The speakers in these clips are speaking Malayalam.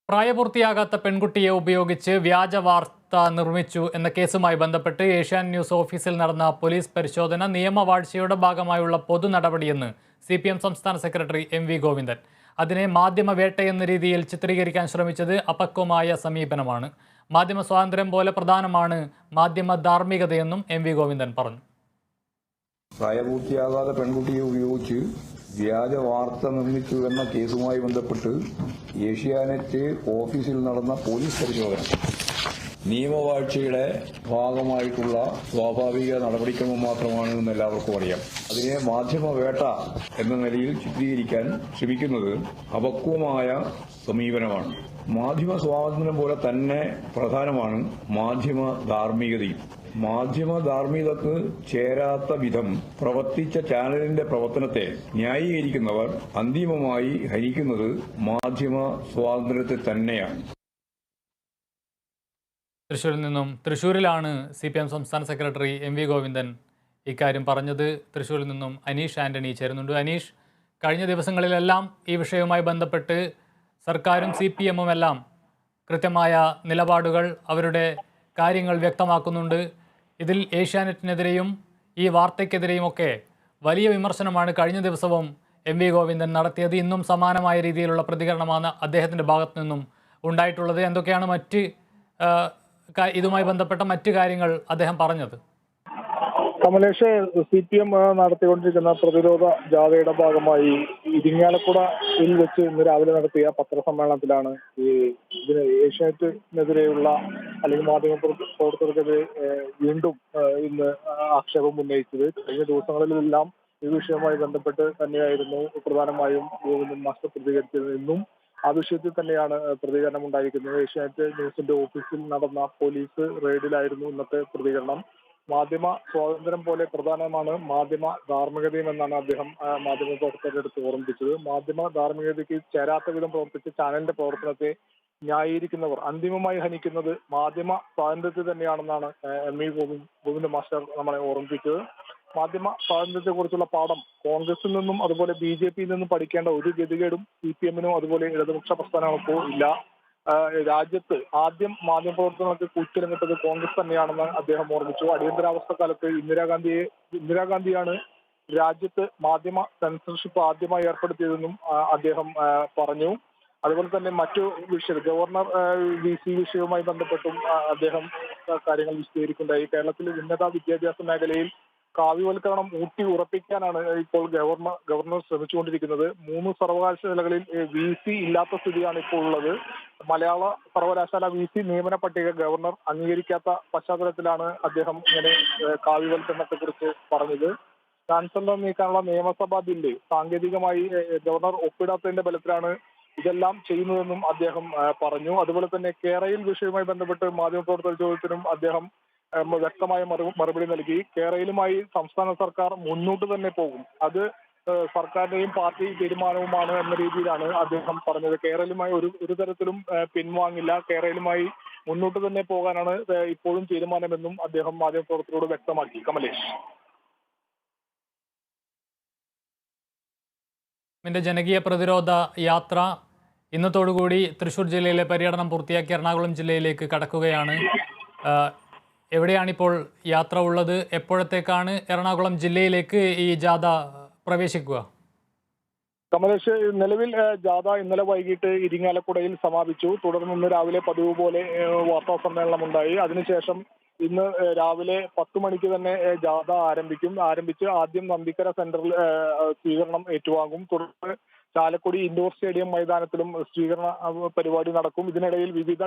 പ്രായപൂർത്തിയാകാത്ത പെൺകുട്ടിയെ ഉപയോഗിച്ച് വ്യാജ വാർത്ത നിർമ്മിച്ചു എന്ന കേസുമായി ബന്ധപ്പെട്ട് ഏഷ്യാനെറ്റ് ന്യൂസ് ഓഫീസിൽ നടന്ന പോലീസ് പരിശോധന നിയമവാഴ്ചയുടെ ഭാഗമായുള്ള പൊതു നടപടിയെന്ന് CPM സംസ്ഥാന സെക്രട്ടറി MV ഗോവിന്ദൻ. അതിനെ മാധ്യമവേട്ടയെന്ന രീതിയിൽ ചിത്രീകരിക്കാൻ ശ്രമിച്ചത് അപക്വമായ സമീപനമാണ്. മാധ്യമ സ്വാതന്ത്ര്യം പോലെ പ്രധാനമാണ് മാധ്യമ ധാർമ്മികതയെന്നും MV ഗോവിന്ദൻ പറഞ്ഞു. പ്രായപൂർത്തിയാകാത്ത പെൺകുട്ടിയെ ഉപയോഗിച്ച് വ്യാജ വാർത്ത നിർമ്മിച്ചു എന്ന കേസുമായി ബന്ധപ്പെട്ട് ഏഷ്യാനെറ്റ് ഓഫീസിൽ നടന്ന പോലീസ് പരിശോധന നിയമവാഴ്ചയുടെ ഭാഗമായിട്ടുള്ള സ്വാഭാവിക നടപടിക്രമം മാത്രമാണ് എന്ന് എല്ലാവർക്കും അറിയാം. അതിനെ മാധ്യമവേട്ട എന്ന നിലയിൽ ചിത്രീകരിക്കാൻ ശ്രമിക്കുന്നത് അപക്വമായ സമീപനമാണ്. മാധ്യമ സ്വാതന്ത്ര്യം പോലെ തന്നെ പ്രധാനമാണ് മാധ്യമ ധാർമ്മികതയും. മാധ്യമ ധാർമ്മികതക്ക് ചേരാത്ത വിധം പ്രവർത്തിച്ച ചാനലിന്റെ പ്രവർത്തനത്തെ ന്യായീകരിക്കുന്നവർ അന്തിമമായി ഹനിക്കുന്നത് മാധ്യമ സ്വാതന്ത്ര്യത്തെ തന്നെയാണ്. തൃശ്ശൂരിലാണ് CPM സംസ്ഥാന സെക്രട്ടറി MV ഗോവിന്ദൻ ഇക്കാര്യം പറഞ്ഞത്. തൃശ്ശൂരിൽ നിന്നും അനീഷ് ആന്റണി ചേരുന്നുണ്ട്. അനീഷ്, കഴിഞ്ഞ ദിവസങ്ങളിലെല്ലാം ഈ വിഷയവുമായി ബന്ധപ്പെട്ട് സർക്കാരും CPM-ഉം എല്ലാം കൃത്യമായ നിലപാടുകൾ, അവരുടെ കാര്യങ്ങൾ വ്യക്തമാക്കുന്നുണ്ട്. ഇതിൽ ഏഷ്യാനെറ്റിനെതിരെയും ഈ വാർത്തയ്ക്കെതിരെയുമൊക്കെ വലിയ വിമർശനമാണ് കഴിഞ്ഞ ദിവസവും MV ഗോവിന്ദൻ നടത്തിയത്. ഇന്നും സമാനമായ രീതിയിലുള്ള പ്രതികരണമാണ് അദ്ദേഹത്തിൻ്റെ ഭാഗത്തു നിന്നും ഉണ്ടായിട്ടുള്ളത്. എന്തൊക്കെയാണ് ഇതുമായി ബന്ധപ്പെട്ട മറ്റു കാര്യങ്ങൾ അദ്ദേഹം പറഞ്ഞത്? കമലേഷ്, CPM നടത്തിക്കൊണ്ടിരിക്കുന്ന പ്രതിരോധ ജാഥയുടെ ഭാഗമായി ഇരിങ്ങാലക്കുടയിൽ വെച്ച് ഇന്ന് രാവിലെ നടത്തിയ പത്രസമ്മേളനത്തിലാണ് ഇതിന് ഏഷ്യാനെറ്റിനെതിരെയുള്ള അല്ലെങ്കിൽ മാധ്യമ പ്രവർത്തകർക്കെതിരെ വീണ്ടും ഇന്ന് ആക്ഷേപം ഉന്നയിച്ചത്. കഴിഞ്ഞ ദിവസങ്ങളിലെല്ലാം ഈ വിഷയവുമായി ബന്ധപ്പെട്ട് തന്നെയായിരുന്നു പ്രധാനമായും ഗോവിന്ദൻ മാസ്റ്റർ പ്രതികരിച്ചത്. ഇന്നും ആ വിഷയത്തിൽ തന്നെയാണ് പ്രതികരണം ഉണ്ടായിരിക്കുന്നത്. ഏഷ്യാനെറ്റ് ന്യൂസിന്റെ ഓഫീസിൽ നടന്ന പോലീസ് റെയ്ഡിലായിരുന്നു ഇന്നത്തെ പ്രതികരണം. മാധ്യമ സ്വാതന്ത്ര്യം പോലെ പ്രധാനമാണ് മാധ്യമ ധാർമ്മികതയും എന്നാണ് അദ്ദേഹം മാധ്യമ പ്രവർത്തകരുടെ അടുത്ത് ഓർമ്മിപ്പിച്ചത്. മാധ്യമ ധാർമ്മികതയ്ക്ക് ചേരാത്ത വിധം പ്രവർത്തിച്ച ചാനലിന്റെ പ്രവർത്തനത്തെ ന്യായീകരിക്കുന്നവർ അന്തിമമായി ഹനിക്കുന്നത് മാധ്യമ സ്വാതന്ത്ര്യത്തെ തന്നെയാണെന്നാണ് MV ഗോവിന്ദൻ മാസ്റ്റർ നമ്മളെ ഓർമ്മിപ്പിച്ചത്. മാധ്യമ സ്വാതന്ത്ര്യത്തെ കുറിച്ചുള്ള പാഠം കോൺഗ്രസിൽ നിന്നും അതുപോലെ BJP-യിൽ നിന്നും പഠിക്കേണ്ട ഒരു ഗതികേടും CPM-നും അതുപോലെ ഇടതുപക്ഷ പ്രസ്ഥാനങ്ങൾക്കോ ഇല്ല. രാജ്യത്ത് ആദ്യം മാധ്യമപ്രവർത്തനങ്ങൾക്ക് കൂച്ചുലങ്ങിട്ടത് കോൺഗ്രസ് തന്നെയാണെന്ന് അദ്ദേഹം ഓർമ്മിച്ചു. അടിയന്തരാവസ്ഥ കാലത്ത് ഇന്ദിരാഗാന്ധിയാണ് രാജ്യത്ത് മാധ്യമ സെൻസർഷിപ്പ് ആദ്യമായി ഏർപ്പെടുത്തിയതെന്നും അദ്ദേഹം പറഞ്ഞു. അതുപോലെ തന്നെ മറ്റു വിഷയം ഗവർണർ VC വിഷയവുമായി ബന്ധപ്പെട്ടും അദ്ദേഹം കാര്യങ്ങൾ വിശദീകരിക്കുകയുണ്ടായി. കേരളത്തിലെ ഉന്നത വിദ്യാഭ്യാസ മേഖലയിൽ കാവ്യവൽക്കരണം ഊട്ടി ഉറപ്പിക്കാനാണ് ഇപ്പോൾ ഗവർണർ ശ്രമിച്ചുകൊണ്ടിരിക്കുന്നത്. 3 സർവകലാശാലകളിൽ VC ഇല്ലാത്ത സ്ഥിതിയാണ് ഇപ്പോൾ ഉള്ളത്. മലയാള സർവകലാശാല VC നിയമന പട്ടിക ഗവർണർ അംഗീകരിക്കാത്ത പശ്ചാത്തലത്തിലാണ് അദ്ദേഹം ഇങ്ങനെ കാവ്യവൽക്കരണത്തെ കുറിച്ച് പറഞ്ഞത്. ചാൻസലർ നീക്കാനുള്ള നിയമസഭാ ബില്ല് സാങ്കേതികമായി ഗവർണർ ഒപ്പിടാത്തതിന്റെ ബലത്തിലാണ് ഇതെല്ലാം ചെയ്യുന്നതെന്നും അദ്ദേഹം പറഞ്ഞു. അതുപോലെ തന്നെ കേരയിൽ വിഷയവുമായി ബന്ധപ്പെട്ട് മാധ്യമപ്രവർത്തക ചോദ്യത്തിനും അദ്ദേഹം വ്യക്തമായ മറുപടി നൽകി. കേരളവുമായി സംസ്ഥാന സർക്കാർ മുന്നോട്ട് തന്നെ പോകും, അത് സർക്കാരിന്റെയും പാർട്ടി തീരുമാനവുമാണ് എന്ന രീതിയിലാണ് അദ്ദേഹം പറഞ്ഞത്. കേരളവുമായി ഒരു തരത്തിലും പിൻവാങ്ങില്ല, കേരളവുമായി മുന്നോട്ട് തന്നെ പോകാനാണ് ഇപ്പോഴും തീരുമാനമെന്നും അദ്ദേഹം മാധ്യമപ്രവർത്തകരോട് വ്യക്തമാക്കി. കമലേഷ്, ജനകീയ പ്രതിരോധ യാത്ര ഇന്നത്തോടുകൂടി തൃശ്ശൂർ ജില്ലയിലെ പര്യടനം പൂർത്തിയാക്കി എറണാകുളം ജില്ലയിലേക്ക് കടക്കുകയാണ്. എവിടെയാണിപ്പോൾ യാത്ര ഉള്ളത്? എപ്പോഴത്തേക്കാണ് എറണാകുളം ജില്ലയിലേക്ക് ഈ ജാഥ പ്രവേശിക്കുക? കമലേഷ്, നിലവിൽ ജാഥ ഇന്നലെ വൈകിട്ട് ഇരിങ്ങാലക്കുടയിൽ സമാപിച്ചു. തുടർന്ന് ഇന്ന് രാവിലെ പതിവ് പോലെ വാർത്താ സമ്മേളനം ഉണ്ടായി. അതിനുശേഷം ഇന്ന് രാവിലെ 10 മണിക്ക് തന്നെ ജാഥ ആരംഭിച്ച് ആദ്യം നന്ദിക്കര സെന്ററിൽ സ്വീകരണം ഏറ്റുവാങ്ങും. തുടർന്ന് ചാലക്കുടി ഇൻഡോർ സ്റ്റേഡിയം മൈതാനത്തിലും സ്വീകരണ പരിപാടി നടക്കും. ഇതിനിടയിൽ വിവിധ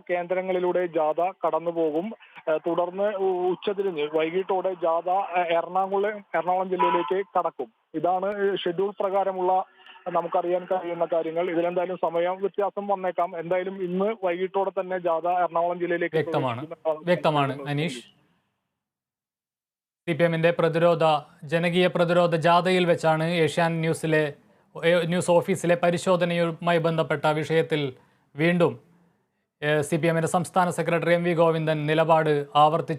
കേന്ദ്രങ്ങളിലൂടെ ജാഥ കടന്നുപോകും. തുടർന്ന് ഉച്ചതിരിഞ്ഞ് വൈകിട്ടോടെ ജാഥ എറണാകുളം ജില്ലയിലേക്ക് കടക്കും. ഇതാണ് ഷെഡ്യൂൾ പ്രകാരമുള്ള നമുക്കറിയാൻ കഴിയുന്ന കാര്യങ്ങൾ. ഇതിലെന്തായാലും സമയം വ്യത്യാസം വന്നേക്കാം. എന്തായാലും ഇന്ന് വൈകിട്ടോടെ തന്നെ ജാഥ എറണാകുളം ജില്ലയിലേക്ക് വ്യക്തമാണ്. അനീഷ്, CPM-ന്റെ ജനകീയ പ്രതിരോധ ജാഥയിൽ വെച്ചാണ് ഏഷ്യാനെറ്റ് ന്യൂസ് ഓഫീസിലെ പരിശോധനയുമായി ബന്ധപ്പെട്ട വിഷയത്തിൽ വീണ്ടും CPM-ന്റെ സംസ്ഥാന സെക്രട്ടറി MV ഗോവിന്ദൻ നിലപാട് ആവർത്തിച്ചു.